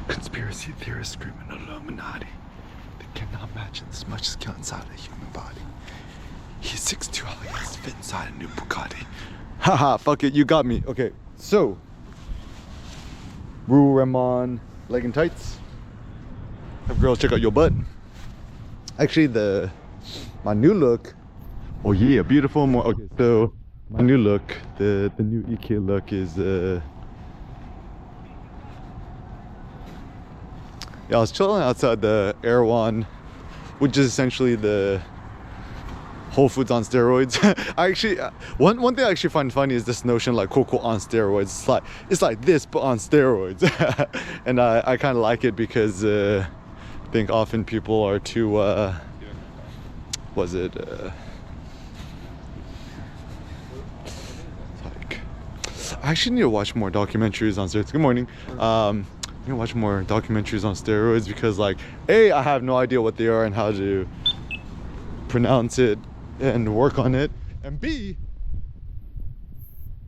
Conspiracy theorists screaming Illuminati. They cannot imagine this much skill inside a human body. He's 6'2", all he has to fit inside a new Bugatti. Haha, fuck it, you got me. Okay, so Rue Ramon legging tights. Have girls check out your butt. Actually, my new look. Oh yeah, beautiful. More okay. So my new look, the new EK look is yeah, I was chilling outside the Erewhon, which is essentially the Whole Foods on steroids. I actually, one thing I actually find funny is this notion like quote unquote on steroids. It's like this but on steroids, and I kind of like it because I think often people are too like, I actually need to watch more documentaries on steroids. Good morning. I need to watch more documentaries on steroids because, like, A, I have no idea what they are and how to pronounce it and work on it, and B,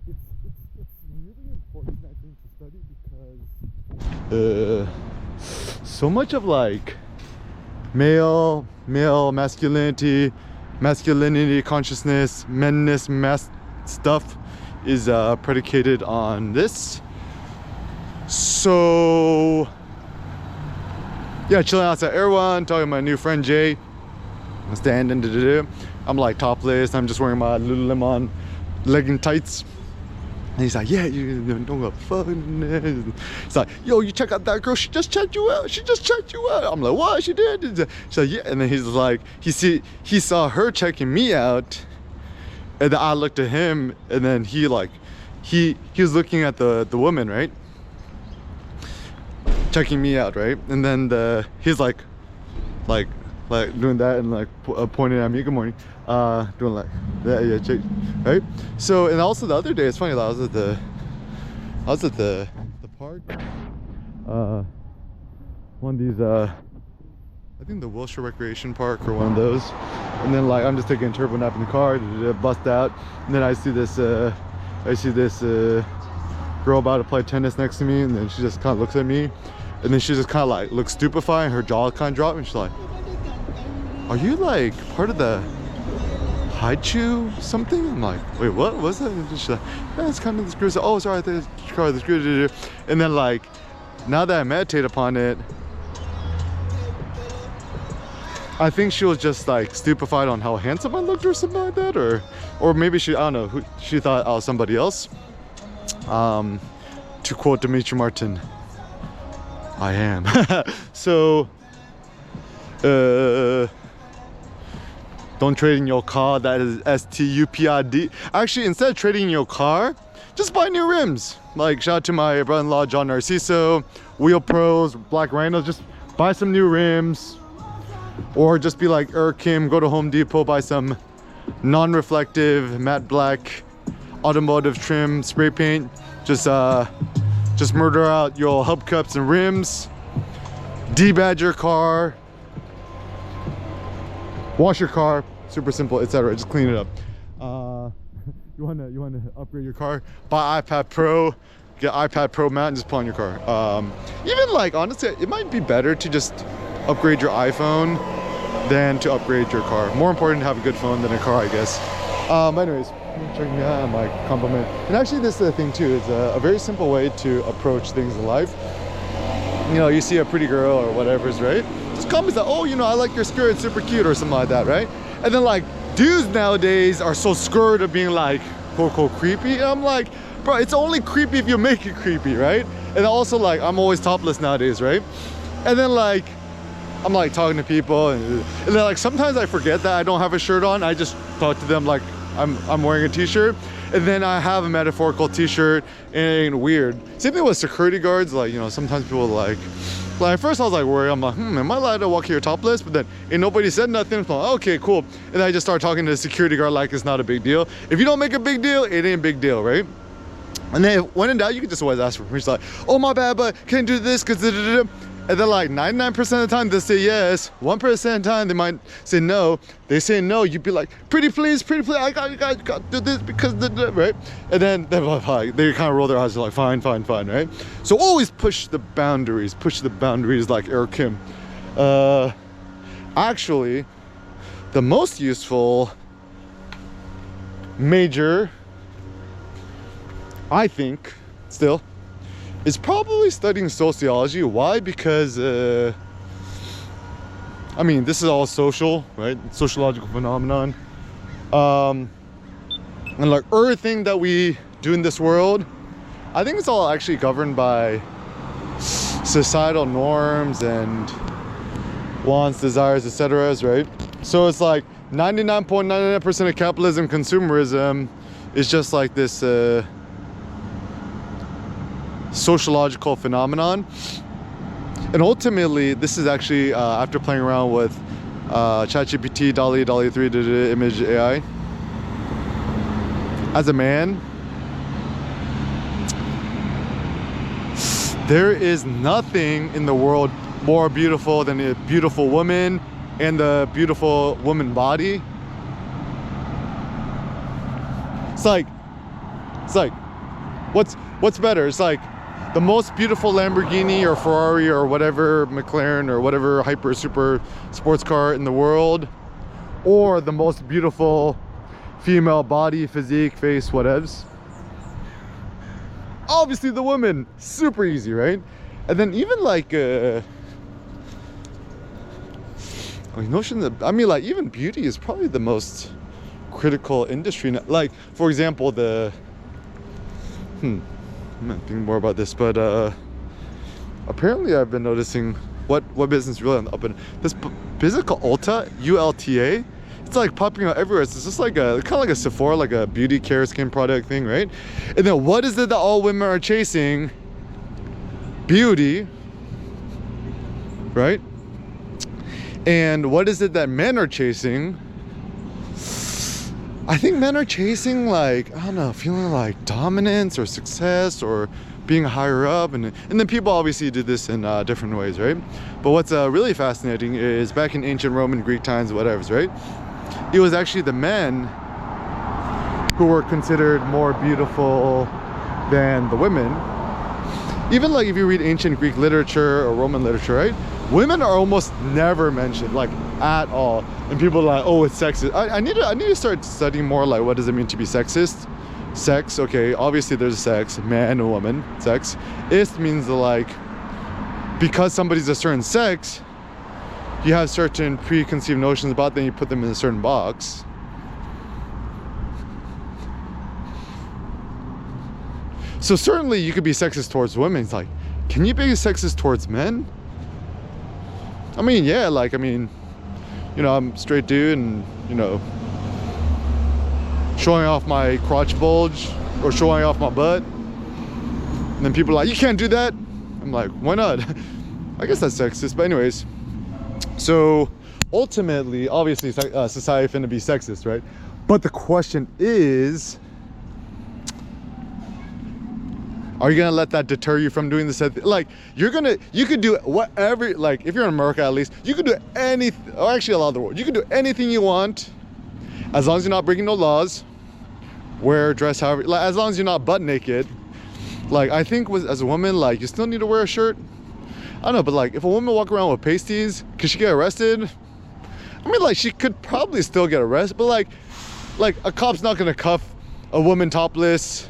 it's really important, I think, to study because so much of like male masculinity consciousness, menness, stuff is predicated on this. So yeah, chilling outside Erewhon, talking to my new friend Jay. I'm standing, I'm like topless, I'm just wearing my Lululemon legging tights. And he's like, yeah, you don't go fuck. He's like, yo, you check out that girl, she just checked you out. I'm like, what? She did? She's like, yeah. And then he's like, he saw her checking me out. And then I looked at him, and then he was looking at the woman, right? Checking me out, right? And then he's like doing that and like pointing at me. Good morning. Doing like that, yeah, check, right? So, and also the other day, it's funny. I was at the park. One of these, I think the Wilshire Recreation Park or one of those. And then like I'm just taking a turbo nap in the car, bust out, and then I see this girl about to play tennis next to me, and then she just kind of looks at me, and then she just kind of like looks stupefied, and her jaw kind of dropped, and she's like, are you like part of the Haichu something? I'm like, wait, what was that? And she's like, yeah, it's kind of the screws. Oh, sorry, the screw. And then like, now that I meditate upon it, I think she was just like stupefied on how handsome I looked or something like that, or maybe she, I don't know, she thought I was somebody else. To quote Dimitri Martin, I am. So don't trade in your car. That is STUPID. Actually, instead of trading in your car, just buy new rims. Like, shout out to my brother-in-law John Narciso, Wheel Pros, Black Rhinos. Just buy some new rims, or just be like Kim, go to Home Depot, buy some non-reflective matte black automotive trim spray paint. Just murder out your hubcaps and rims, debadge your car, wash your car, super simple, etc. Just clean it up. You wanna upgrade your car, buy iPad Pro, get iPad Pro mount and just put on your car. Even like, honestly, it might be better to just upgrade your iPhone than to upgrade your car. More important to have a good phone than a car, I guess. Anyways, checking me out, my compliment. And actually, this is the thing too, is a very simple way to approach things in life. You know, you see a pretty girl or whatever's, right? Just comments like, oh, you know, I like your skirt, it's super cute, or something like that, right? And then like, dudes nowadays are so scared of being like, quote unquote, creepy. And I'm like, bro, it's only creepy if you make it creepy, right? And also like, I'm always topless nowadays, right? And then like, I'm like talking to people, and then like sometimes I forget that I don't have a shirt on. I just talk to them like I'm wearing a t-shirt, and then I have a metaphorical t-shirt, and it ain't weird. Same thing with security guards. Like, you know, sometimes people like at first I was like worried. I'm like, am I allowed to walk here topless? But then ain't nobody said nothing. I'm like, okay, cool. And I just start talking to the security guard like it's not a big deal. If you don't make a big deal, it ain't a big deal, right? And then when in doubt, you can just always ask for permission. Like, oh, my bad, but can't do this because. And then like 99% of the time they say yes, 1% of the time they might say no. They say no, you'd be like, pretty please, I got to do this because right? And then they're like, they kind of roll their eyes, they're like, fine, right? So always push the boundaries like Eric Kim. Actually, the most useful major, I think, still, is probably studying sociology. Why? Because, I mean, this is all social, right? Sociological phenomenon. And like everything that we do in this world, I think it's all actually governed by societal norms and wants, desires, etc. Right? So it's like 99.99% of capitalism, consumerism is just like this sociological phenomenon. And ultimately, this is actually after playing around with ChatGPT, DALL-E 3 image AI. As a man, there is nothing in the world more beautiful than a beautiful woman and the beautiful woman body. It's like what's better? It's like the most beautiful Lamborghini or Ferrari or whatever, McLaren or whatever hyper super sports car in the world, or the most beautiful female body, physique, face, whatevs. Obviously the woman, super easy, right? And then even like notion that, I mean, like even beauty is probably the most critical industry. Like for example, I'm not thinking more about this, but apparently I've been noticing what business really on the up and this business called Ulta, ULTA. It's like popping out everywhere. It's just like a kind of like a Sephora, like a beauty care skin product thing, right? And then what is it that all women are chasing? Beauty, right? And what is it that men are chasing? I think men are chasing, like, I don't know, feeling like dominance or success or being higher up. And then people obviously do this in different ways, right? But what's really fascinating is back in ancient Roman, Greek times, whatever, right? It was actually the men who were considered more beautiful than the women. Even like if you read ancient Greek literature or Roman literature, right? Women are almost never mentioned, like at all. And people are like, oh, it's sexist. I need to start studying more, like what does it mean to be sexist? Sex, okay, obviously there's sex, man and woman, sex. Ist means like, because somebody's a certain sex, you have certain preconceived notions about them, you put them in a certain box. So certainly you could be sexist towards women. It's like, can you be sexist towards men? I mean, yeah, like, I mean, you know, I'm a straight dude and, you know, showing off my crotch bulge or showing off my butt. And then people are like, you can't do that. I'm like, why not? I guess that's sexist, but anyways. So ultimately, obviously, society finna be sexist, right? But the question is, are you gonna let that deter you from doing this? Like, you could do whatever, like, if you're in America at least, you could do anything, or actually a lot of the world, you could do anything you want, as long as you're not breaking no laws, wear, dress however, like, as long as you're not butt naked. Like, I think as a woman, like, you still need to wear a shirt. I don't know, but like, if a woman walk around with pasties, could she get arrested? I mean, like, she could probably still get arrested, but like a cop's not gonna cuff a woman topless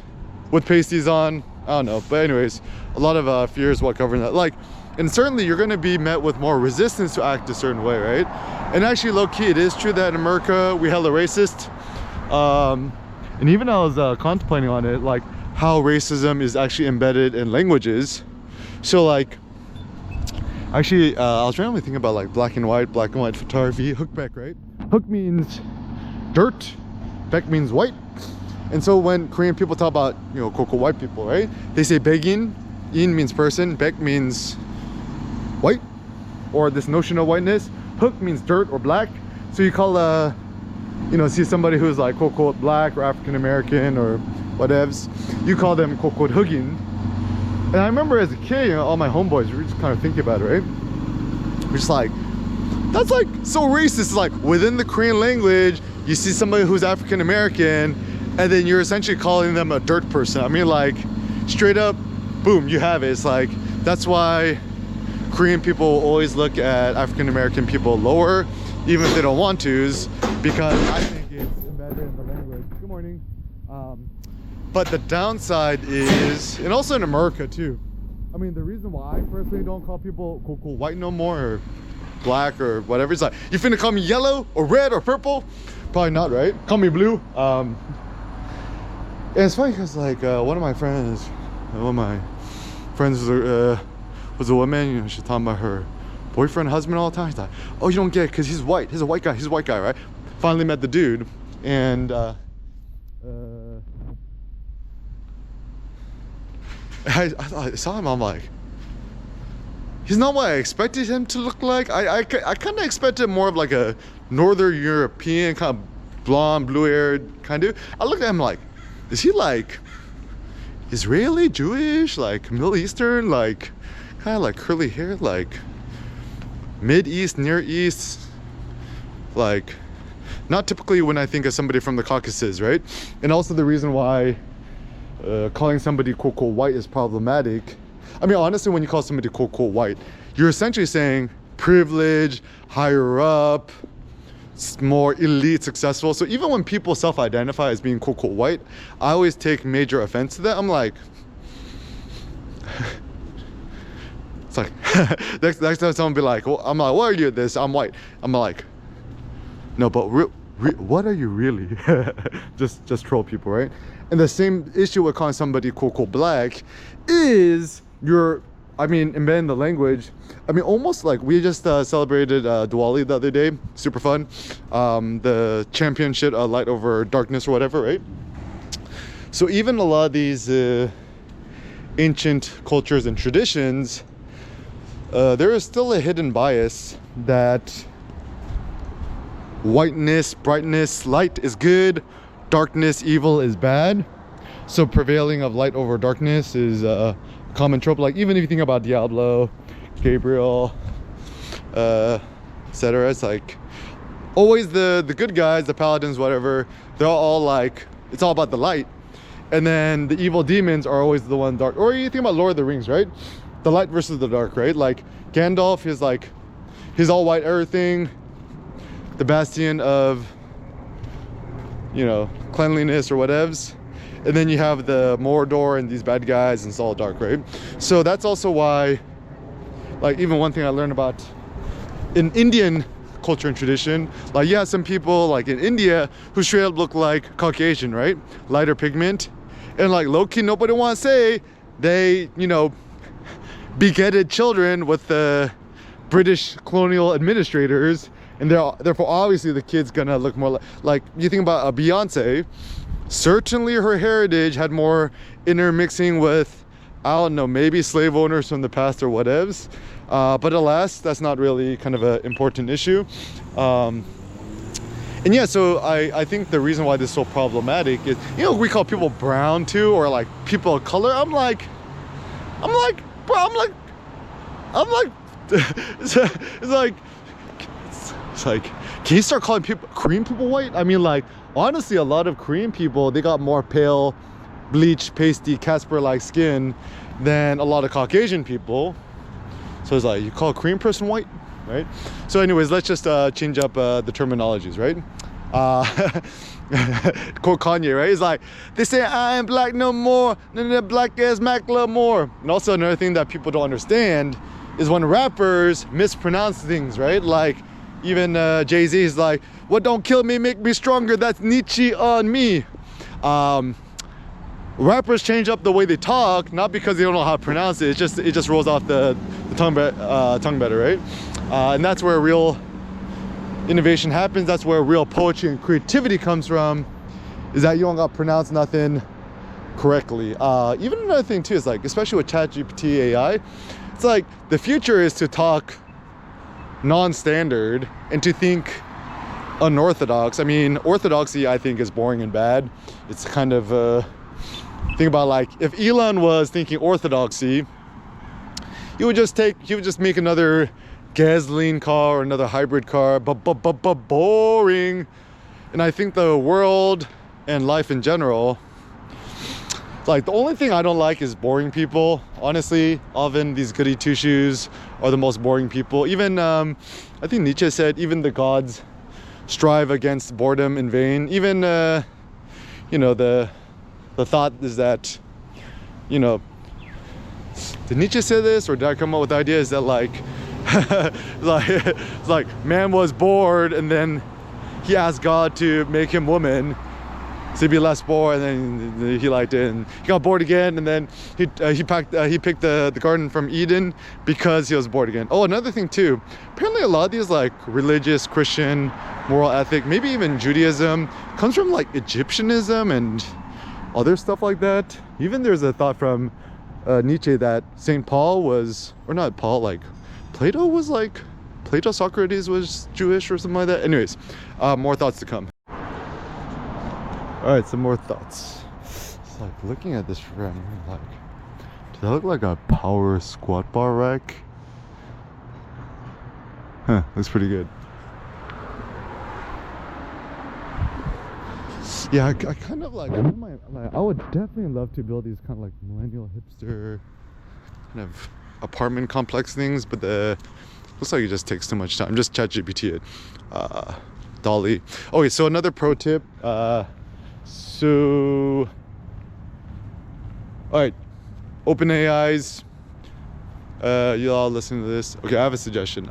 with pasties on. I don't know, but anyways, a lot of fears while covering that. Like, and certainly you're gonna be met with more resistance to act a certain way, right? And actually, low-key, it is true that in America, we hella racist. And even I was contemplating on it, like how racism is actually embedded in languages. So like, actually, I was randomly thinking about like black and white photography, hookback, right? Hook means dirt, back means white. And so when Korean people talk about, you know, quote, white people, right? They say 백인, in means person, 백 means white, or this notion of whiteness. Hook means dirt or black. So you call, you know, see somebody who's like, quote, black or African American or whatevs, you call them, quote, 흑인. And I remember as a kid, you know, all my homeboys, we were just kind of thinking about it, right? We're just like, that's like so racist. It's like within the Korean language, you see somebody who's African American, and then you're essentially calling them a dirt person. I mean, like, straight up, boom, you have it. It's like, that's why Korean people always look at African American people lower, even if they don't want to, because I think it's embedded in the language. Good morning. But the downside is, and also in America too, I mean, the reason why I personally don't call people cool white no more, or black or whatever, it's like, you finna call me yellow or red or purple? Probably not, right? Call me blue. And it's funny because like one of my friends was a woman, you know, she's talking about her boyfriend, husband all the time. He's like, oh, you don't get it because he's white. He's a white guy, right? Finally met the dude, and I saw him, I'm like, he's not what I expected him to look like. I kind of expected more of like a Northern European, kind of blonde, blue-haired kind of. I looked at him like, is he like Israeli, Jewish, like Middle Eastern, like kind of like curly hair, like Mid-East, Near East, like not typically when I think of somebody from the Caucasus, right? And also the reason why calling somebody quote white is problematic. I mean, honestly, when you call somebody quote white, you're essentially saying privilege, higher up, more elite, successful. So even when people self-identify as being quote white, I always take major offense to that. I'm like, it's like next time someone be like, well, I'm like, what are you at this? I'm white. I'm like, no, but what are you really? just troll people, right? And the same issue with calling somebody quote black is I mean, embedding the language. I mean, almost like we just celebrated Diwali the other day. Super fun. The championship, light over darkness or whatever, right? So even a lot of these ancient cultures and traditions, there is still a hidden bias that whiteness, brightness, light is good, darkness, evil is bad. So prevailing of light over darkness is a common trope. Like even if you think about Diablo, Gabriel, etc., it's like always the good guys, the paladins, whatever, they're all like, it's all about the light, and then the evil demons are always the one dark. Or you think about Lord of the Rings, right? The light versus the dark, right? Like Gandalf is like, he's all white everything, the bastion of, you know, cleanliness or whatevs. And then you have the Mordor and these bad guys, and it's all dark, right? So that's also why, like, even one thing I learned about in Indian culture and tradition, like, yeah, some people like in India who straight up look like Caucasian, right? Lighter pigment. And like low-key, nobody wants to say they, you know, begetted children with the British colonial administrators, and therefore obviously the kid's gonna look more like you think about Beyonce. Certainly her heritage had more intermixing with, I don't know, maybe slave owners from the past or whatevs, but alas, that's not really kind of an important issue. And yeah, so I think the reason why this is so problematic is, you know, we call people brown too, or like people of color. I'm like it's like, can you start calling people, Korean people, white? I mean, like, honestly, a lot of Korean people, they got more pale, bleached, pasty, Casper-like skin than a lot of Caucasian people. So it's like, you call a Korean person white, right? So anyways, let's just change up the terminologies, right? Quote Kanye, right? It's like, they say I ain't black no more, then they're black as Macklemore. And also another thing that people don't understand is when rappers mispronounce things, right? Like, even Jay-Z is like, what don't kill me, make me stronger, that's Nietzsche on me. Rappers change up the way they talk, not because they don't know how to pronounce it, it just rolls off the tongue better, right? And that's where real innovation happens. That's where real poetry and creativity comes from, is that you don't got to pronounce nothing correctly. Even another thing too is like, especially with ChatGPT AI, it's like the future is to talk non-standard and to think unorthodox. I mean, orthodoxy I think is boring and bad. It's kind of think about like if Elon was thinking orthodoxy, he would just make another gasoline car or another hybrid car, but boring. And I think the world and life in general, like the only thing I don't like is boring people. Honestly, often these goody two shoes are the most boring people. Even I think Nietzsche said even the gods strive against boredom in vain. Even you know, the thought is that, you know, did Nietzsche say this or did I come up with the idea is that like it's like man was bored and then he asked God to make him woman so he'd be less bored, and then he liked it, and he got bored again, and then he picked the garden from Eden because he was bored again. Oh, another thing too, apparently a lot of these like religious Christian moral ethic, maybe even Judaism, comes from like Egyptianism and other stuff like that. Even there's a thought from Nietzsche that St. Paul was, or not Paul, like Plato, Socrates was Jewish or something like that. Anyways, more thoughts to come. All right, some more thoughts. It's like looking at this frame, like, does that look like a power squat bar rack? Huh, looks pretty good. Yeah, I kind of like, I would definitely love to build these kind of like millennial hipster kind of apartment complex things, but looks like it just takes too much time. Just ChatGPT it. DALL-E. Okay, so another pro tip. So, all right, OpenAI's, you all listen to this. Okay, I have a suggestion.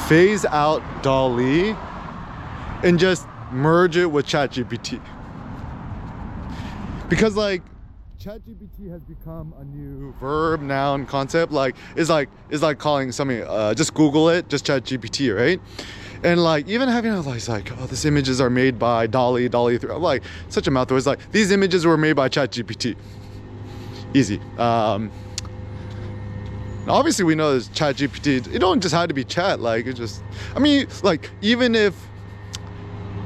Phase out DALL-E and just merge it with ChatGPT. Because like, ChatGPT has become a new verb, noun, concept. Like, it's like calling something, just Google it, just ChatGPT, right? And like even having like, oh, these images are made by DALL-E 3. I'm like, such a mouthful. It's like these images were made by ChatGPT. Easy. Obviously we know there's ChatGPT. It don't just have to be chat. Like it just, I mean, like even if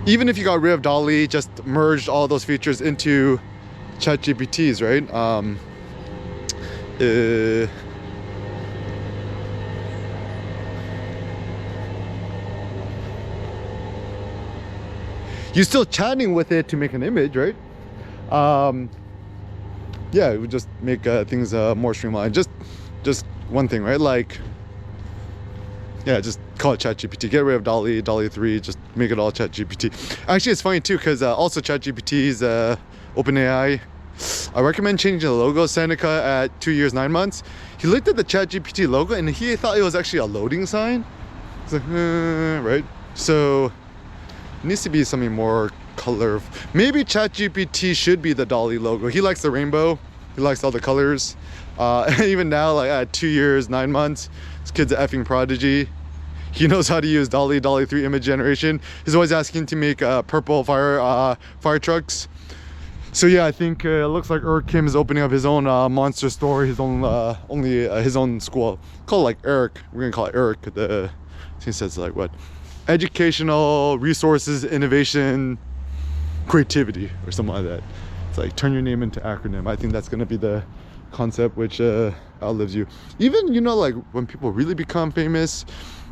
you got rid of DALL-E, just merged all those features into ChatGPTs, right? You're still chatting with it to make an image, right? Yeah, it would just make things more streamlined. Just one thing, right? Like, yeah, just call it ChatGPT. Get rid of DALL-E 3. Just make it all ChatGPT. Actually, it's funny too because also ChatGPT's OpenAI. I recommend changing the logo. Seneca at 2 years 9 months. He looked at the ChatGPT logo and he thought it was actually a loading sign. It's like, right? So it needs to be something more color. Maybe ChatGPT should be the DALL-E logo. He likes the rainbow. He likes all the colors. Even now, like at 2 years 9 months, this kid's an effing prodigy. He knows how to use DALL-E 3 image generation. He's always asking to make purple fire trucks. So yeah, I think it looks like Kim is opening up his own monster store, his own his own school. Call it like Eric. We're gonna call it Eric. He says like what? Educational resources, innovation, creativity, or something like that. It's like turn your name into acronym. I think that's gonna be the concept which outlives you. Even, you know, like when people really become famous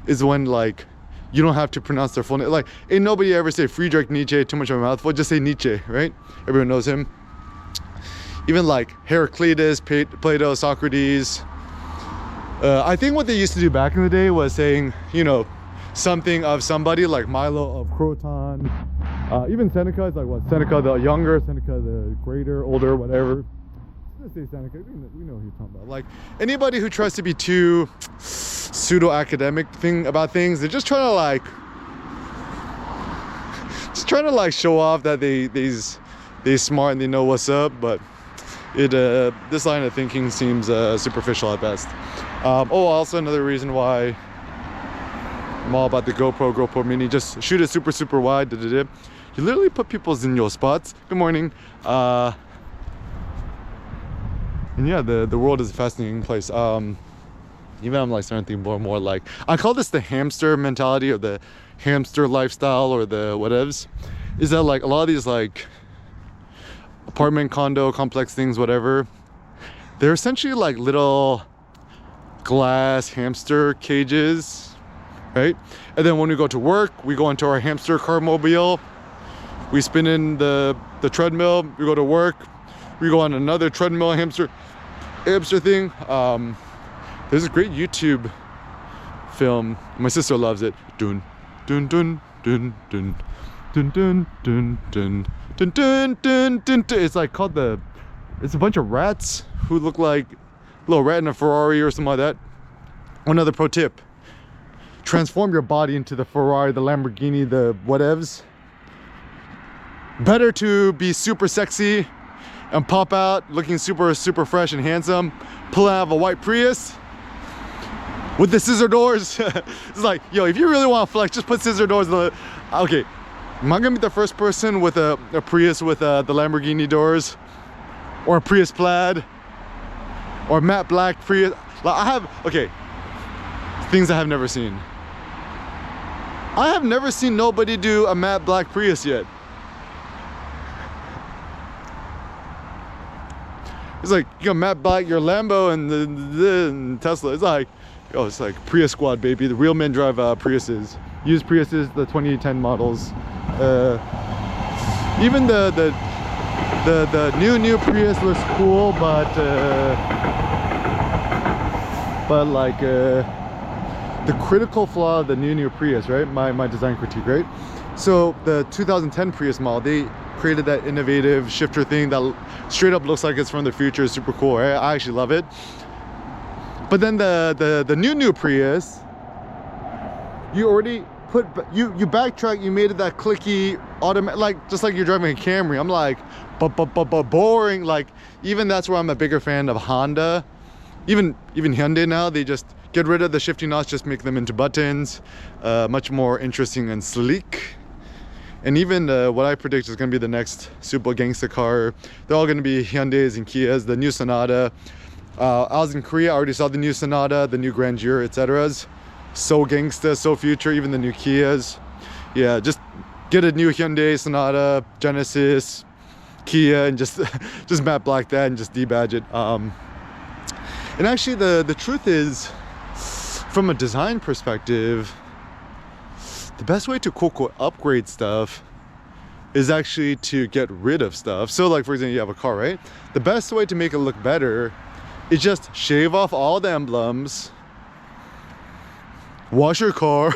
is when like you don't have to pronounce their full name. Like ain't nobody ever say Friedrich Nietzsche, too much of a mouthful. Just say Nietzsche, right? Everyone knows him. Even like Heraclitus, Plato, Socrates. I think what they used to do back in the day was saying, you know, something of somebody, like Milo of Croton. Even Seneca is like what? Seneca the younger, Seneca the greater, older, whatever. Let's say Seneca, we know who you're talking about. Like anybody who tries to be too pseudo-academic about things, they're just trying to like show off that they smart and they know what's up, but this line of thinking seems superficial at best. Also another reason why I'm all about the GoPro Mini. Just shoot it super wide. You literally put people's in your spots. Good morning. And yeah, the world is a fascinating place. Even I'm like starting to think more and more like, I call this the hamster mentality or the hamster lifestyle or the whatevs. is that like a lot of these like apartment, condo, complex things, whatever, they're essentially like little glass hamster cages, right? And then when we go to work, we go into our hamster car mobile, we spin in the treadmill, we go to work, we go on another treadmill hamster thing. There's a great YouTube film, my sister loves it. Dun dun dun dun dun dun dun dun dun dun dun dun dun. It's like called it's a bunch of rats who look like a little rat in a Ferrari or something like that. Another pro tip: transform your body into the Ferrari, the Lamborghini, the whatevs. Better to be super sexy and pop out looking super fresh and handsome, pull out of a white Prius with the scissor doors. It's like, yo, if you really want to flex, just put scissor doors in the... Okay, am I gonna be the first person with a Prius with the Lamborghini doors, or a Prius plaid, or matte black Prius? Like, I have, okay, things I have never seen. I have never seen nobody do a matte black Prius yet. It's like, you got matte black your Lambo and the Tesla. It's like, oh, it's like Prius squad, baby. The real men drive Priuses. Used Priuses, the 2010 models. Even the new Prius looks cool, but like the critical flaw of the new Prius, right? My design critique, right? So the 2010 Prius model, they created that innovative shifter thing that straight up looks like it's from the future. It's super cool, right? I actually love it. But then the new Prius, you already put, you backtrack, you made it that clicky automatic, like just like you're driving a Camry. I'm like, but boring. Like, even that's where I'm a bigger fan of Honda. Even Hyundai now, they just get rid of the shifting knots, just make them into buttons. Much more interesting and sleek. And even what I predict is going to be the next super gangsta car, they're all going to be Hyundais and Kias. The new Sonata. I was in Korea, I already saw the new Sonata, the new Grandeur, etc. So gangsta, so future, even the new Kias. Yeah, just get a new Hyundai, Sonata, Genesis, Kia, and just matte black that and just debadge it. And actually the truth is, from a design perspective, the best way to quote upgrade stuff is actually to get rid of stuff. So like, for example, you have a car, right? The best way to make it look better is just shave off all the emblems, wash your car.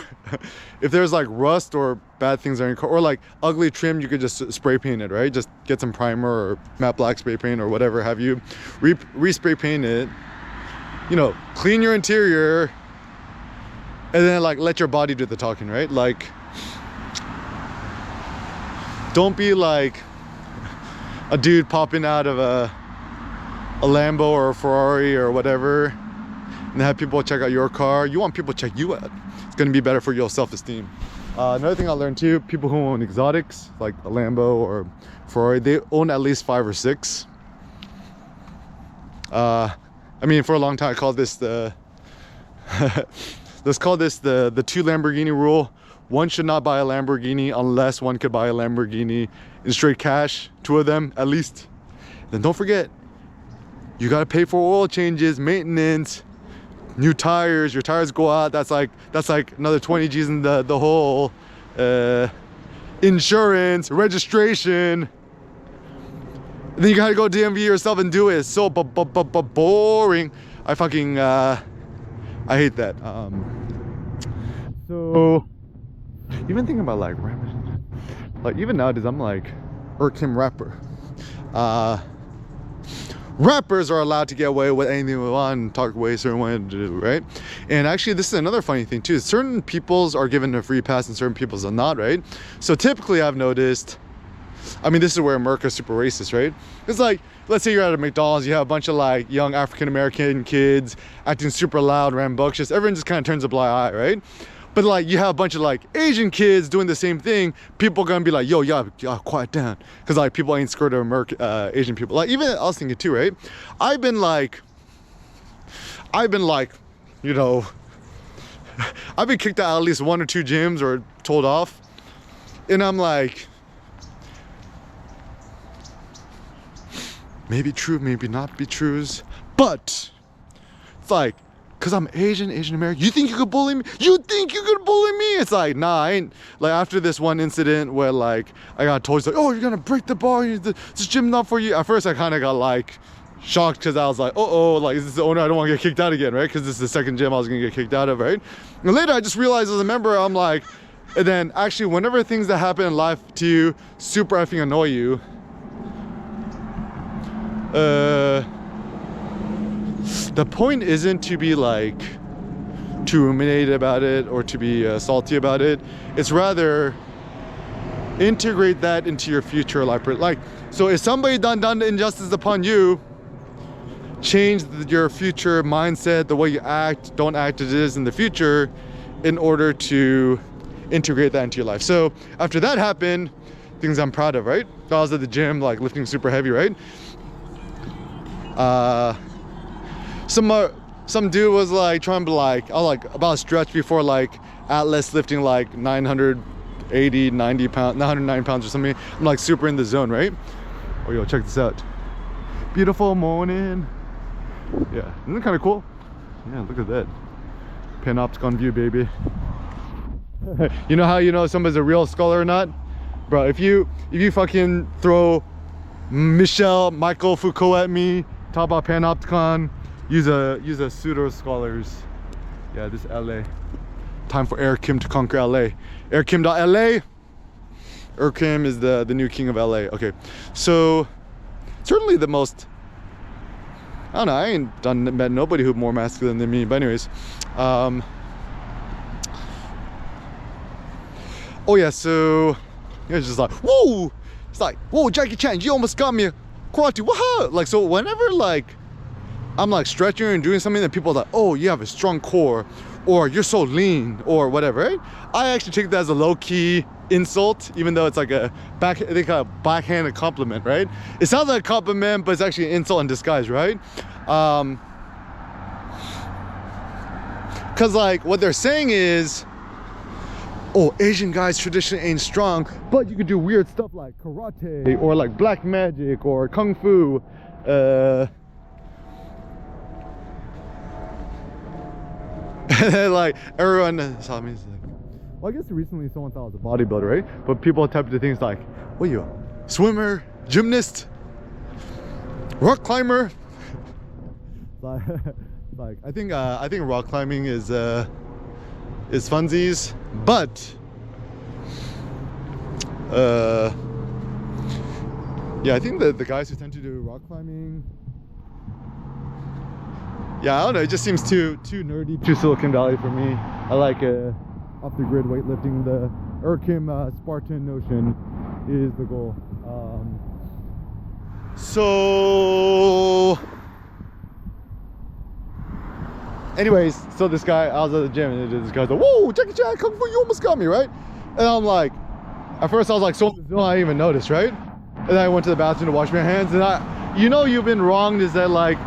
If there's like rust or bad things on your car, or like ugly trim, you could just spray paint it, right? Just get some primer or matte black spray paint or whatever have you, re-spray paint it, you know, clean your interior, and then like let your body do the talking, right? Like, don't be like a dude popping out of a Lambo or a Ferrari or whatever and have people check out your car. You want people to check you out. It's going to be better for your self-esteem. Another thing I learned too, people who own exotics like a Lambo or Ferrari, they own at least 5 or 6. I mean, for a long time I called this the let's call this the 2 Lamborghini rule. One should not buy a Lamborghini unless one could buy a Lamborghini in straight cash, 2 of them at least. Then don't forget, you gotta pay for oil changes, maintenance, new tires. Your tires go out, that's like another 20 G's in the whole insurance, registration. Then you gotta go DMV yourself and do it. It's so boring. I fucking I hate that. So even thinking about like rapping, like even nowadays I'm like Kim rapper. Rappers are allowed to get away with anything they want and talk away a certain way to do, right? And actually this is another funny thing too. Certain peoples are given a free pass and certain peoples are not, right? So typically I've noticed, I mean, this is where America's super racist, right? It's like, let's say you're at a McDonald's, you have a bunch of like young African-American kids acting super loud, rambunctious. Everyone just kind of turns a blind eye, right? But like you have a bunch of like Asian kids doing the same thing, people are gonna be like, yo, y'all quiet down. Cause like people ain't scared of Asian people. Like even I was thinking too, right? I've been like, you know, I've been kicked out at least 1 or 2 gyms or told off. And I'm like, maybe true, maybe not be trues, but it's like, cause I'm Asian American, you think you could bully me? You think you could bully me? It's like, nah, I ain't. Like after this one incident where like I got told, like, oh, you're gonna break the bar, this gym not for you. At first I kind of got like shocked because I was like, oh, like is this the owner? I don't want to get kicked out again, right? Because this is the second gym I was gonna get kicked out of, right? And later I just realized as a member, I'm like, and then actually whenever things that happen in life to you super effing annoy you, the point isn't to be like too ruminated about it or to be salty about it. It's rather integrate that into your future life. Like, so if somebody done injustice upon you, change your future mindset, the way you act, don't act as it is in the future, in order to integrate that into your life. So after that happened, things I'm proud of, right? I was at the gym like lifting super heavy, right? Some dude was like trying to like, I was like about to stretch before like Atlas lifting like 980, 90 pounds, 909 pounds or something. I'm like super in the zone, right? Oh, yo, check this out. Beautiful morning. Yeah, isn't it kind of cool? Yeah, look at that. Panopticon view, baby. You know how you know somebody's a real scholar or not? Bro, if you fucking throw Michael Foucault at me, talk about Panopticon, use a pseudo scholars. Yeah, this LA. Time for Air Kim to conquer LA. Air Kim.LA. Air Kim is the new king of LA. Okay, so certainly the most, I don't know, I ain't met nobody who's more masculine than me, but anyways, oh yeah, so it's just like, whoa, it's like, whoa, Jackie Chan, you almost got me a karate, whoa. Like, so whenever like I'm like stretching and doing something that people are like, oh, you have a strong core, or you're so lean, or whatever, right? I actually take that as a low-key insult, even though it's like a backhanded compliment, right? It sounds like a compliment, but it's actually an insult in disguise, right? Because like what they're saying is, oh, Asian guys traditionally ain't strong, but you can do weird stuff like karate or like black magic or kung fu. Like everyone saw me, like, well, I guess recently someone thought I was a bodybuilder, right? But people type to things like, what are you, a swimmer, gymnast, rock climber? Like I think rock climbing is funsies, but yeah, I think that the guys who tend to do rock climbing, yeah, I don't know, it just seems too nerdy, too Silicon Valley for me. I like off the grid weightlifting. The Urkim Spartan notion is the goal. So anyways, so this guy, I was at the gym and this guy's like, whoa, Jackie Chan, Kung Fu, you almost got me, right? And I'm like, at first I was like, so I didn't even notice, right? And then I went to the bathroom to wash my hands, and you know you've been wronged is that like,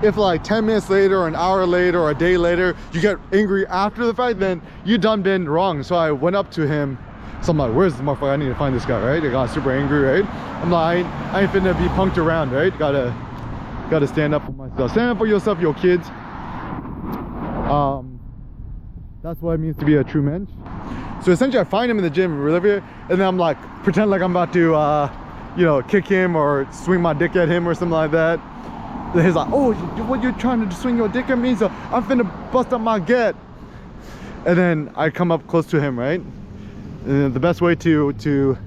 if like 10 minutes later or an hour later or a day later you get angry after the fact, then you done been wrong. So I went up to him, so I'm like, where's the motherfucker? I need to find this guy, right? I got super angry, right? I'm like, I ain't finna be punked around, right? Gotta stand up for myself. Stand up for yourself, yo kids. That's what it means to be a true mensch. So essentially I find him in the gym, and then I'm like, pretend like I'm about to you know, kick him or swing my dick at him or something like that. And he's like, oh, what, you're trying to swing your dick at me? So I'm finna bust up my gut. And then I come up close to him, right? And the best way to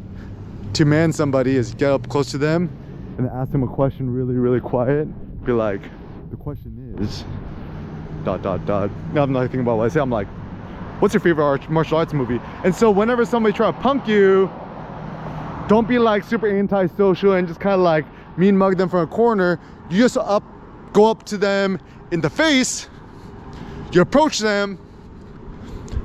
man somebody is get up close to them and ask them a question really quiet. Be like, the question is ... Now I'm not thinking about what I say. I'm like, what's your favorite martial arts movie? And so whenever somebody try to punk you, don't be like super anti-social and just kind of like mean mug them from a corner. You just go up to them in the face, you approach them,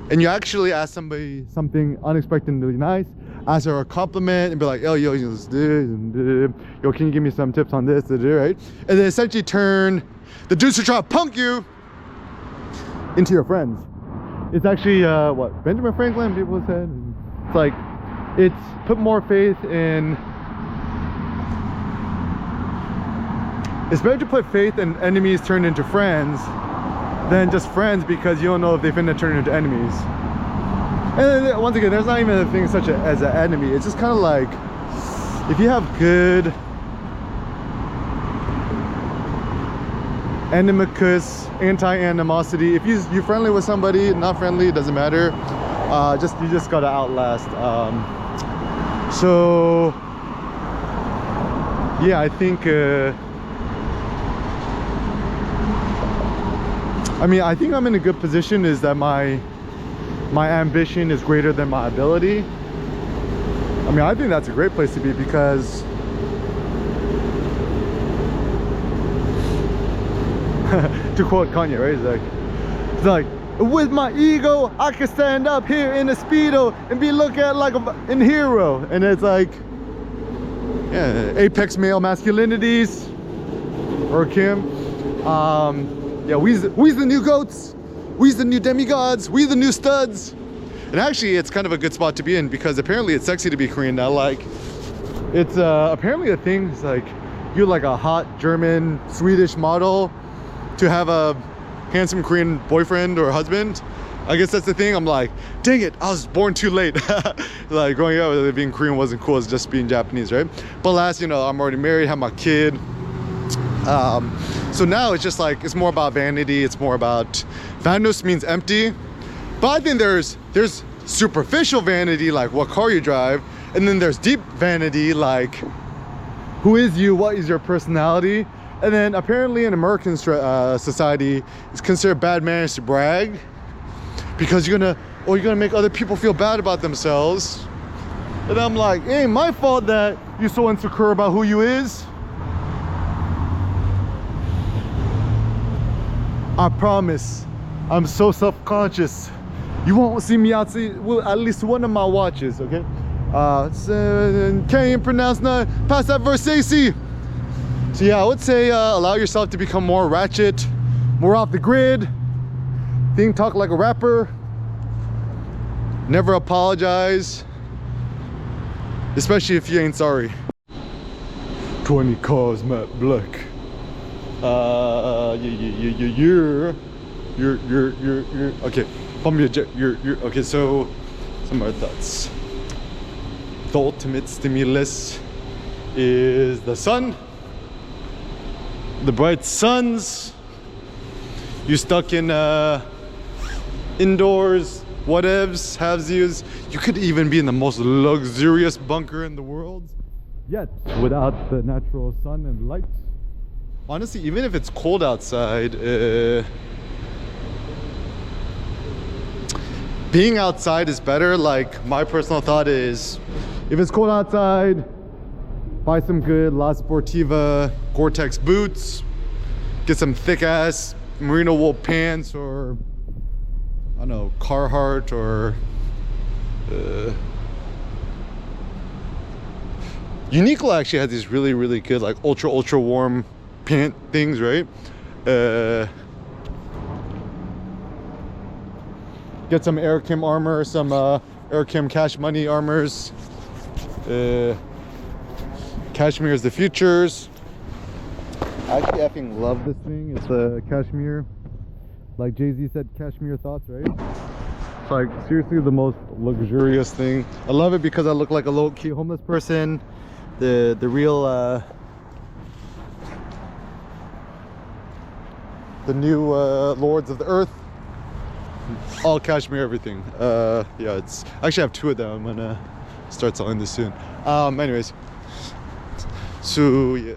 and you actually ask somebody something unexpectedly nice, ask her a compliment, and be like, oh, yo, yo, can you give me some tips on this, right? And then essentially turn the dudes who try to punk you into your friends. It's actually what Benjamin Franklin, people said. It's like, it's put more faith in It's better to put faith in enemies turned into friends than just friends because you don't know if they're finna turn into enemies. And then, once again, there's not even a thing such as an enemy. It's just kind of like, if you have good animicus, anti-animosity, if you're friendly with somebody, not friendly, it doesn't matter. You just gotta outlast. So yeah, I think I think I'm in a good position, is that my ambition is greater than my ability. I think that's a great place to be, because to quote Kanye, right? It's like, with my ego, I can stand up here in a Speedo and be looked at like a hero. And it's like, yeah, apex male masculinities, or Kim. Yeah, we's the new goats. We's the new demigods. We the new studs. And actually, it's kind of a good spot to be in, because apparently it's sexy to be Korean now. Like, it's apparently a thing. It's like, you're like a hot German, Swedish model to have a handsome Korean boyfriend or husband. I guess that's the thing. I'm like, dang it, I was born too late. Like, growing up, being Korean wasn't cool as just being Japanese, right? But last, I'm already married, have my kid. So now it's just like, it's more about vanity. It's more about, vanus means empty. But I think there's superficial vanity, like what car you drive. And then there's deep vanity, like, who is you? What is your personality? And then apparently in American society, it's considered bad manners to brag, because you're gonna make other people feel bad about themselves. And I'm like, it ain't my fault that you're so insecure about who you is. I promise, I'm so self-conscious. You won't see me outside with at least one of my watches, okay? Can't even pronounce none. Pass that verse, AC. So yeah, I would say allow yourself to become more ratchet, more off the grid. Talk like a rapper. Never apologize, especially if you ain't sorry. 20 cars, Matt Black. You're okay. You're okay. So some other thoughts. The ultimate stimulus is the sun. The bright suns. You stuck in indoors, whatevs, halvesies. You could even be in the most luxurious bunker in the world, yet without the natural sun and light. Honestly, even if it's cold outside, being outside is better. Like, my personal thought is, if it's cold outside, buy some good La Sportiva Gore-Tex boots, get some thick ass merino wool pants, or I don't know, Carhartt, or Uniqlo actually has these really good, like, ultra warm pant things, right? Get some Air Kim armor, some Air Kim Cash Money armors. Cashmere is the futures. I actually effing love this thing. It's a cashmere, like Jay-Z said, cashmere thoughts, right? It's like seriously the most luxurious thing. I love it because I look like a low-key homeless person. The real the new lords of the earth, all cashmere everything. Yeah, it's actually, I have two of them. I'm gonna start selling this soon. Anyways, so yeah,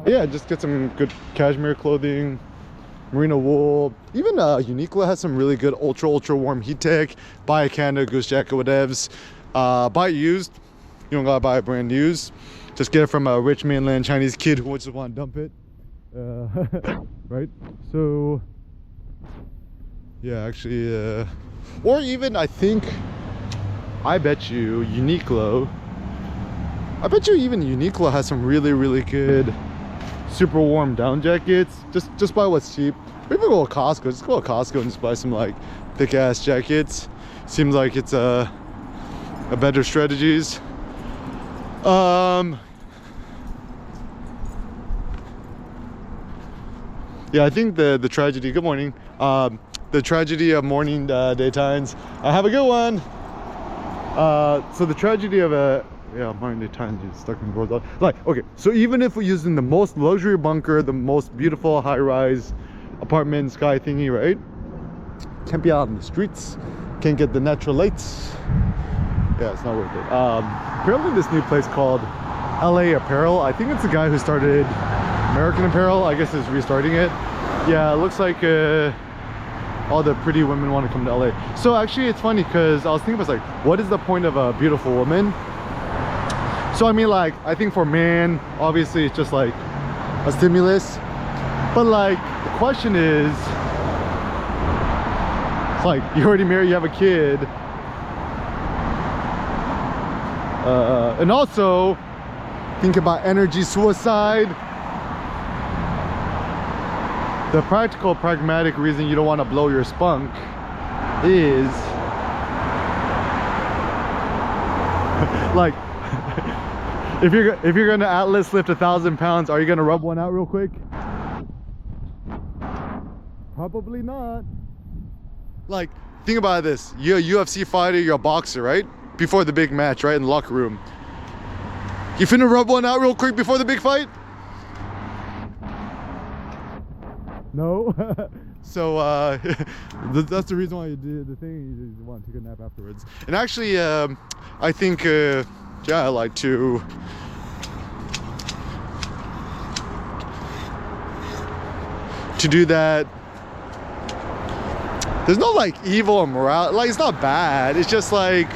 yeah, just get some good cashmere clothing, merino wool. Even Uniqlo has some really good ultra warm heat tech. Buy a Canada Goose jacket, whatevs. Buy it used. You don't gotta buy it brand used. Just get it from a rich mainland Chinese kid who just want to dump it. Right? So yeah, actually, or even I bet you Uniqlo has some really good super warm down jackets. Just buy what's cheap. Maybe go to Costco. Just go to Costco and just buy some like thick ass jackets. Seems like it's a better strategies. Yeah, I think the tragedy. Good morning. The tragedy of morning daytimes. Have a good one. So the tragedy of morning daytimes, you're stuck in the world. Like, okay, so even if we're using the most luxury bunker, the most beautiful high-rise apartment sky thingy, right? Can't be out in the streets. Can't get the natural lights. Yeah, it's not worth it. Apparently this new place called LA Apparel. I think it's the guy who started American Apparel. I guess is restarting it. Yeah, it looks like all the pretty women want to come to LA. So actually it's funny because I was thinking about like, what is the point of a beautiful woman? So I mean, like, I think for men, obviously it's just like a stimulus. But like, the question is, it's like, you're already married, you have a kid. And also, think about energy suicide. The practical, pragmatic reason you don't want to blow your spunk is like, if you're gonna Atlas lift 1,000 pounds, are you gonna rub one out real quick? Probably not. Like, think about this. You're a UFC fighter, you're a boxer, right? Before the big match, right? In the locker room. You finna rub one out real quick before the big fight? No. So that's the reason why you did the thing. You want to take a nap afterwards. And actually, I think, yeah, I like to do that. There's no like evil or morality. Like, it's not bad. It's just like,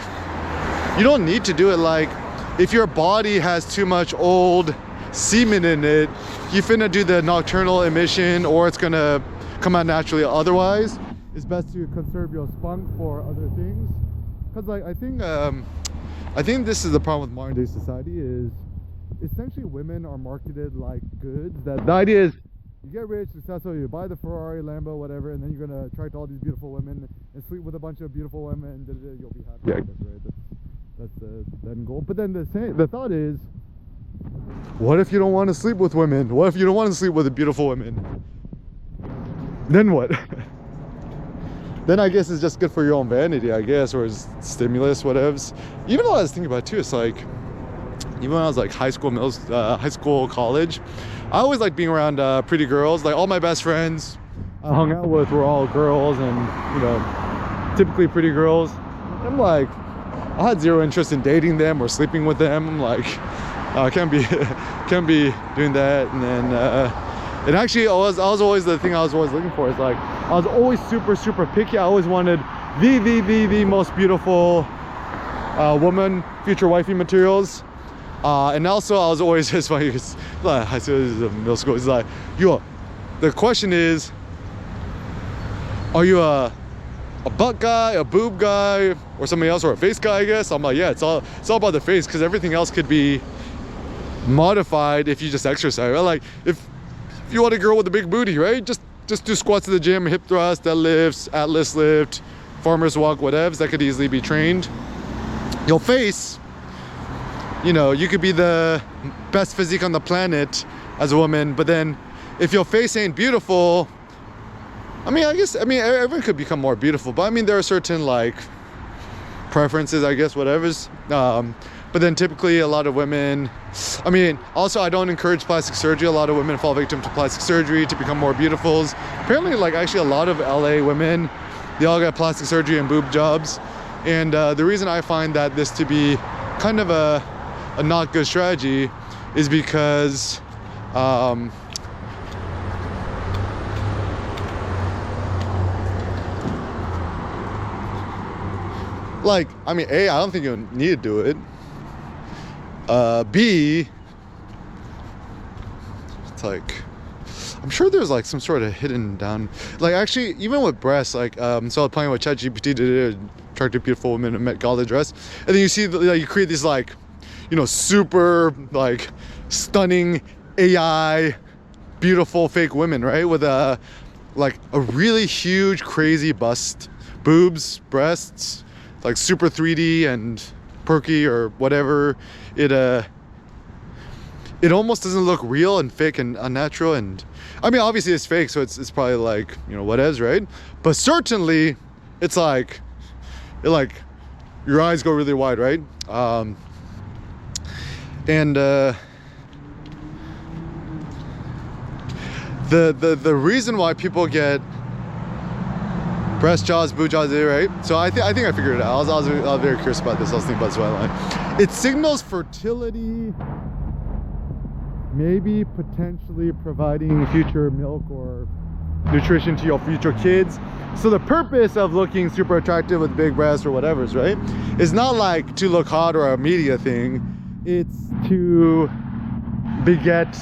you don't need to do it. Like, if your body has too much old semen in it, you finna do the nocturnal emission, or it's gonna come out naturally otherwise. It's best to conserve your spunk for other things. Because like, I think this is the problem with modern day society is essentially women are marketed like goods. That the idea is you get rich, successful, you buy the Ferrari, Lambo, whatever, and then you're gonna attract all these beautiful women and sleep with a bunch of beautiful women, and you'll be happy. Yeah, right. That's the end goal. But then the thought is, what if you don't want to sleep with women? What if you don't want to sleep with the beautiful women? Then what? Then I guess it's just good for your own vanity, I guess, or it's stimulus, whatevs. Even though I was thinking about it too, it's like, even when I was like high school, college, I always liked being around pretty girls. Like, all my best friends I hung out with were all girls, and you know, typically pretty girls. I'm like, I had zero interest in dating them or sleeping with them. I'm like, I can't be doing that. And then and actually I was always, the thing I was always looking for is like, I was always super picky. I always wanted the most beautiful woman, future wifey materials. And also I was always, it's funny because I said this is middle school, it's like, yo, the question is, are you a butt guy, a boob guy, or somebody else, or a face guy, I guess? I'm like, yeah, it's all about the face, because everything else could be modified if you just exercise, right? Like, if you want a girl with a big booty, right? Just do squats at the gym, hip thrust, deadlifts, Atlas lift, farmer's walk, whatevs. That could easily be trained. Your face, you know, you could be the best physique on the planet as a woman, but then if your face ain't beautiful, I mean, everyone could become more beautiful, but I mean, there are certain like preferences, I guess, whatever's. But then typically a lot of women, I mean, also I don't encourage plastic surgery. A lot of women fall victim to plastic surgery to become more beautiful. Apparently, like, actually a lot of LA women, they all got plastic surgery and boob jobs. And the reason I find that this to be kind of a not good strategy is because like, I mean, A, I don't think you need to do it. B, it's like, I'm sure there's like some sort of hidden down, like, actually, even with breasts, like, so I was playing with ChatGPT to attract a beautiful woman in a Met Gala dress, and then you see, like, you create these, like, you know, super, like, stunning AI, beautiful fake women, right? With like a really huge, crazy bust, boobs, breasts, like super 3D and perky or whatever it it almost doesn't look real and fake and unnatural. And I mean, obviously it's fake, so it's probably like, you know, what is, right? But certainly it's like, your eyes go really wide, right? And the reason why people get breast jaws, boob jaws, right? So I think I figured it out. I was very curious about this. I was thinking about this while it signals fertility, maybe potentially providing future milk or nutrition to your future kids. So the purpose of looking super attractive with big breasts or whatever's, right, is not like to look hot or a media thing. It's to beget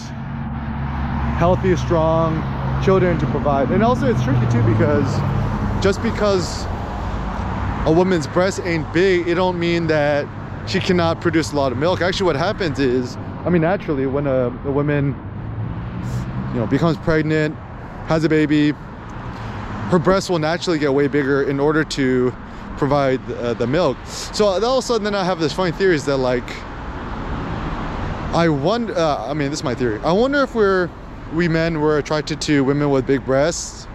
healthy, strong children to provide. And also it's tricky too, because just because a woman's breast ain't big, it don't mean that she cannot produce a lot of milk. Actually, what happens is, I mean, naturally, when a woman, you know, becomes pregnant, has a baby, her breasts will naturally get way bigger in order to provide the milk. So all of a sudden, then I have this funny theory is that, like, I wonder, I mean, this is my theory. I wonder if we men were attracted to women with big breasts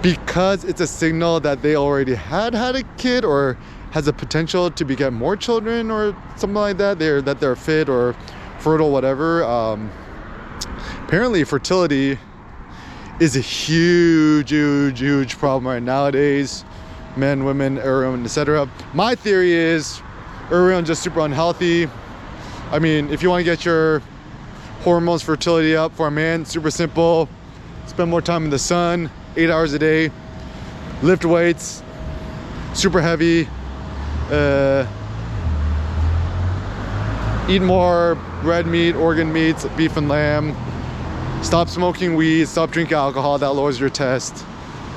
because it's a signal that they already had a kid or has a potential to beget more children or something like that. They're fit or fertile, whatever. Apparently fertility is a huge problem right nowadays. Men, women, everyone, etc. My theory is everyone's just super unhealthy. I mean, if you want to get your hormones, fertility up for a man, super simple. Spend more time in the sun, 8 hours a day, lift weights, super heavy, eat more red meat, organ meats, beef and lamb, stop smoking weed, stop drinking alcohol, that lowers your test.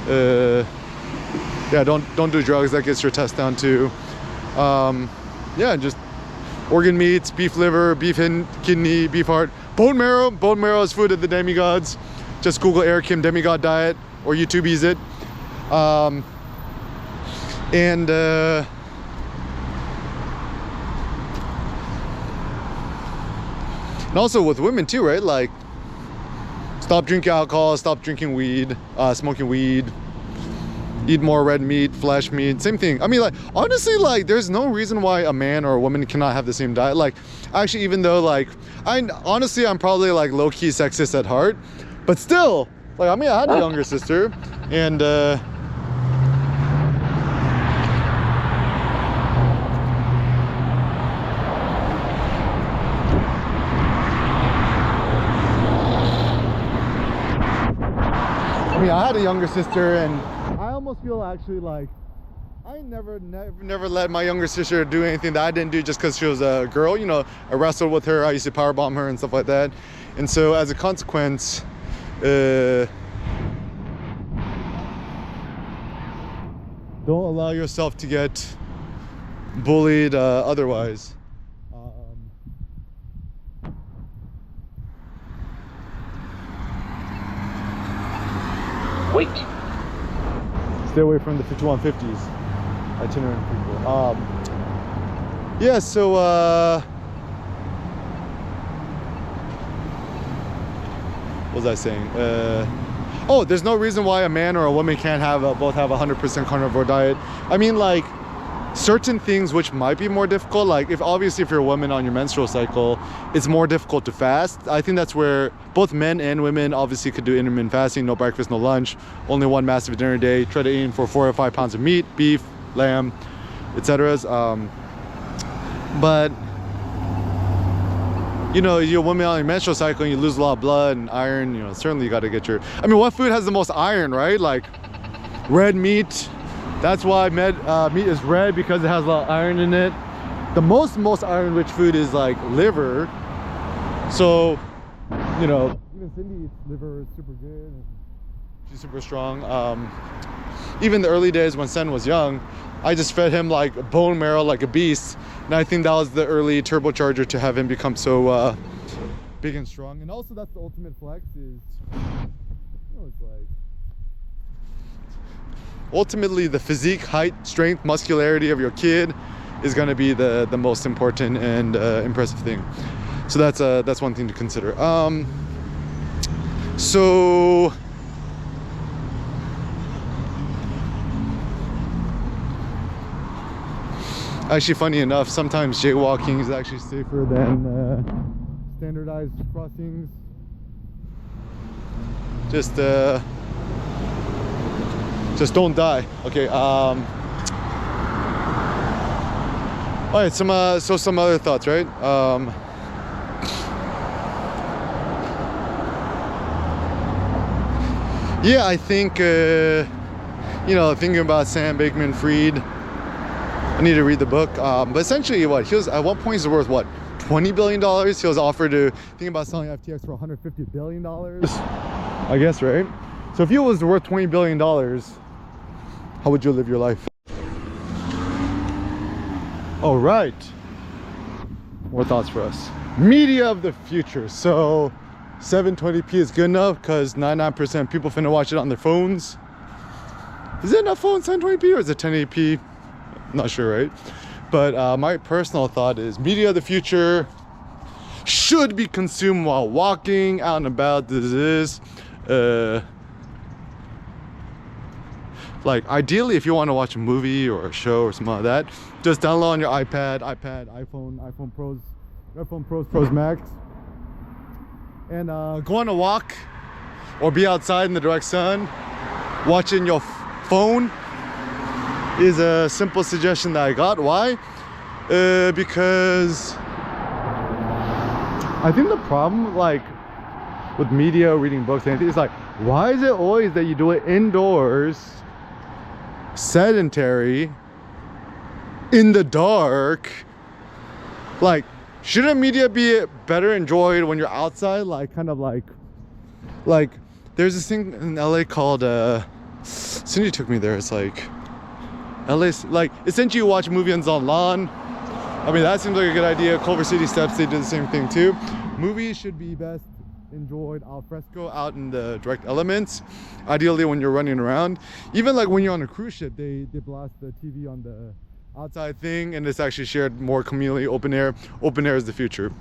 Yeah, don't do drugs, that gets your test down too. Yeah, just organ meats, beef liver, beef kidney, beef heart, bone marrow is food of the demigods. Just Google Eric Kim demigod diet or YouTube's it. And also with women too, right? Like, stop drinking alcohol, stop drinking weed, smoking weed, eat more red meat, flesh meat, same thing. I mean, like, honestly, like, there's no reason why a man or a woman cannot have the same diet. Like, actually, even though, like, I'm probably like low-key sexist at heart, but still, like, I mean, I had a younger sister, and I had a younger sister, and I almost feel actually like I never let my younger sister do anything that I didn't do just because she was a girl. You know, I wrestled with her, I used to powerbomb her and stuff like that. And so as a consequence, don't allow yourself to get bullied otherwise. Wait. Stay away from the 5150s itinerant people. Yeah, so what was I saying? Oh, there's no reason why a man or a woman can't both have a 100% carnivore diet. I mean, like, certain things which might be more difficult, like if you're a woman on your menstrual cycle, it's more difficult to fast. I think that's where both men and women obviously could do intermittent fasting, no breakfast, no lunch, only one massive dinner a day. Try to aim for 4 or 5 pounds of meat, beef, lamb, etc. But you know, you're a woman on your menstrual cycle and you lose a lot of blood and iron, you know, certainly you got to get I mean, what food has the most iron, right? Like red meat. That's why meat is red, because it has a lot of iron in it. The most iron-rich food is like liver. So, you know, even Cindy eats liver, it's super good. And she's super strong. Even the early days when Sen was young, I just fed him like bone marrow like a beast. And I think that was the early turbocharger to have him become so big and strong. And also that's the ultimate flex is, you know, it's like, ultimately the physique, height, strength, muscularity of your kid is going to be the most important and impressive thing. So that's one thing to consider. So actually, funny enough, sometimes jaywalking is actually safer than standardized crossings. Just don't die. Okay. All right. Some other thoughts, right? Yeah, I think thinking about Sam Bankman-Fried. I need to read the book. But essentially, he was at one point he's worth what, $20 billion. He was offered to think about selling FTX for $150 billion. I guess, right? So if he was worth $20 billion, how would you live your life? All right. More thoughts for us. Media of the future. So 720p is good enough because 99% of people finna watch it on their phones. Is it enough phone 720p or is it 1080p? Not sure, right? But my personal thought is media of the future should be consumed while walking out and about. Like ideally, if you want to watch a movie or a show or something like that, just download on your iPad, iPhone Pros Max, and go on a walk or be outside in the direct sun watching your phone is a simple suggestion that I got. Why? Because I think the problem, like with media, reading books, anything, is like, why is it always that you do it indoors, sedentary, in the dark? Like, shouldn't media be better enjoyed when you're outside? Like, kind of like there's this thing in LA called Cindy took me there. It's like LA, like essentially you watch a movie on the lawn. I mean, that seems like a good idea. Culver City Steps, they did the same thing too. Movies should be best enjoyed al fresco, out in the direct elements, ideally when you're running around. Even like when you're on a cruise ship, they blast the TV on the outside thing, and it's actually shared more communally. Open air is the future.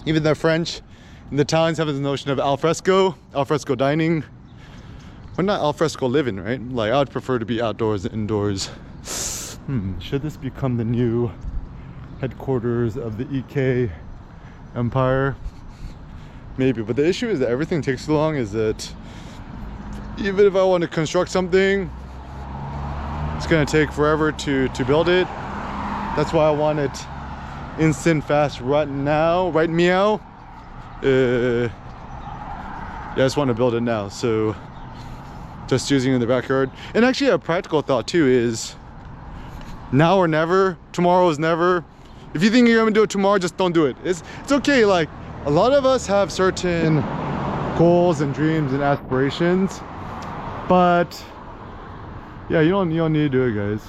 Even the French in the Italians have this notion of al fresco dining, or not al fresco living, right? Like, I would prefer to be outdoors than indoors. Should this become the new headquarters of the EK empire? Maybe, but the issue is that everything takes so long. Is that even if I want to construct something, it's gonna take forever to build it. That's why I want it instant, fast, right now, right meow. Yeah, I just want to build it now. So just using it in the backyard. And actually a practical thought too is now or never. Tomorrow is never. If you think you're gonna do it tomorrow, just don't do it. It's okay. Like, a lot of us have certain goals and dreams and aspirations, but yeah, you don't need to do it, guys.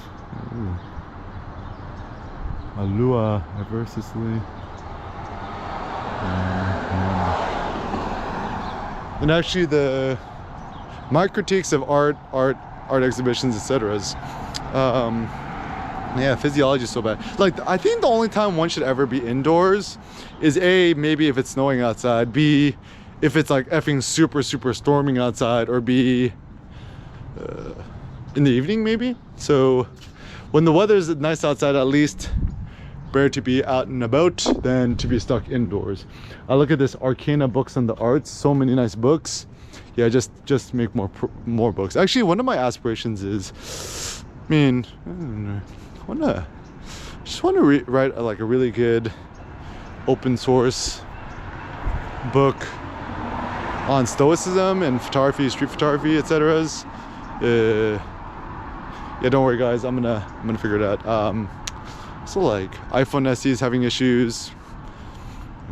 Alua ever Sicily. And actually my critiques of art exhibitions, etc. is yeah, physiology is so bad. Like, I think the only time one should ever be indoors is A, maybe if it's snowing outside, B, if it's like effing super storming outside, or B, in the evening maybe. So when the weather's nice outside, at least better to be out and about than to be stuck indoors. I look at this Arcana books on the arts, so many nice books. Yeah, just make more books. Actually, one of my aspirations is, I mean, I don't know, I just want to write like a really good open source book on stoicism and photography, street photography, etc. Yeah, don't worry guys, I'm gonna figure it out. So like iPhone SE is having issues.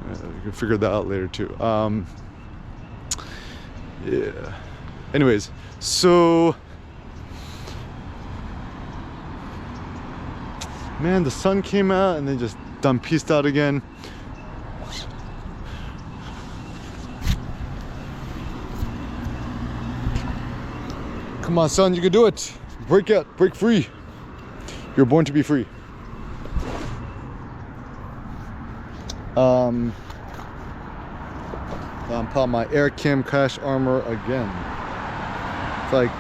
You can figure that out later too. Yeah. Anyways, so man, the sun came out and then just done peaced out again. Come on, son, you can do it. Break out, break free. You're born to be free. I'm putting my Air Kim Crash Armor again. It's like,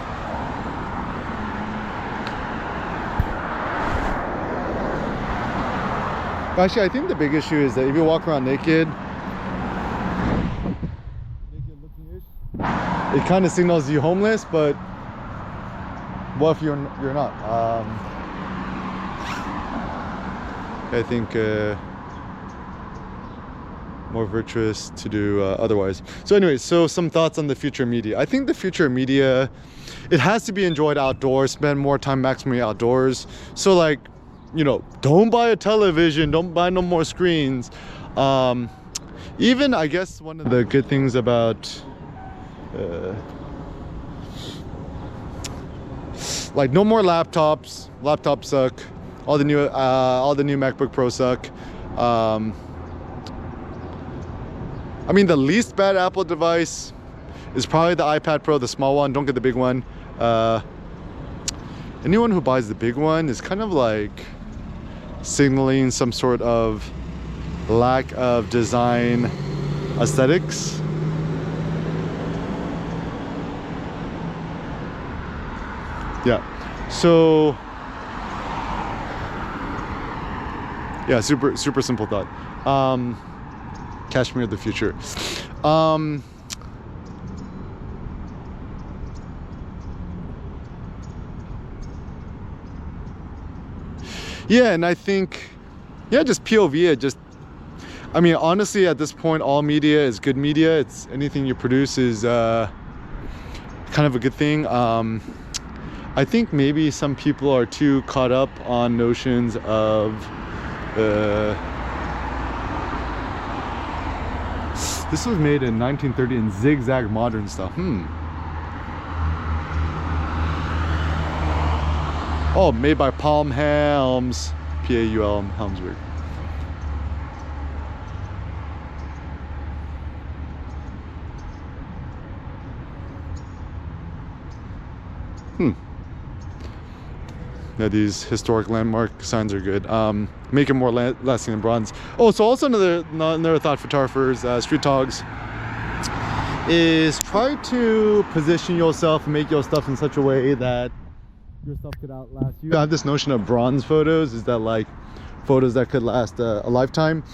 actually, I think the big issue is that if you walk around naked looking-ish, it kind of signals you homeless, but what if you're not? I think more virtuous to do otherwise. So anyways, so some thoughts on the future of media. I think the future of media, it has to be enjoyed outdoors, spend more time maximally outdoors. So like, you know, don't buy a television, don't buy no more screens. Even I guess one of the good things about like no more laptops. Laptops suck. All the new MacBook Pro suck. I mean, the least bad Apple device is probably the iPad Pro, the small one. Don't get the big one. Anyone who buys the big one is kind of like signaling some sort of lack of design aesthetics. Yeah, so yeah, super simple thought. Cashmere of the future. Yeah, and I think, yeah, just POV it. Just, I mean, honestly, at this point, all media is good media. It's anything you produce is kind of a good thing. I think maybe some people are too caught up on notions of this was made in 1930 in zigzag modern stuff. Oh, made by Palm Helms, P-A-U-L, Helmsburg. Yeah, these historic landmark signs are good. Make it more lasting than bronze. Oh, so also another thought, photographers, street dogs, is try to position yourself and make your stuff in such a way that your stuff could outlast you. I have this notion of bronze photos, is that like photos that could last a lifetime.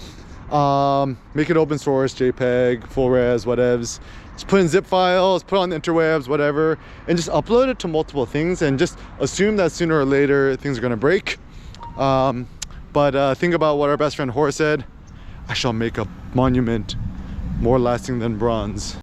Make it open source, JPEG, full res, whatevs. Just put in zip files, put on the interwebs, whatever, and just upload it to multiple things and just assume that sooner or later things are gonna break. But think about what our best friend Horace said: I shall make a monument more lasting than bronze.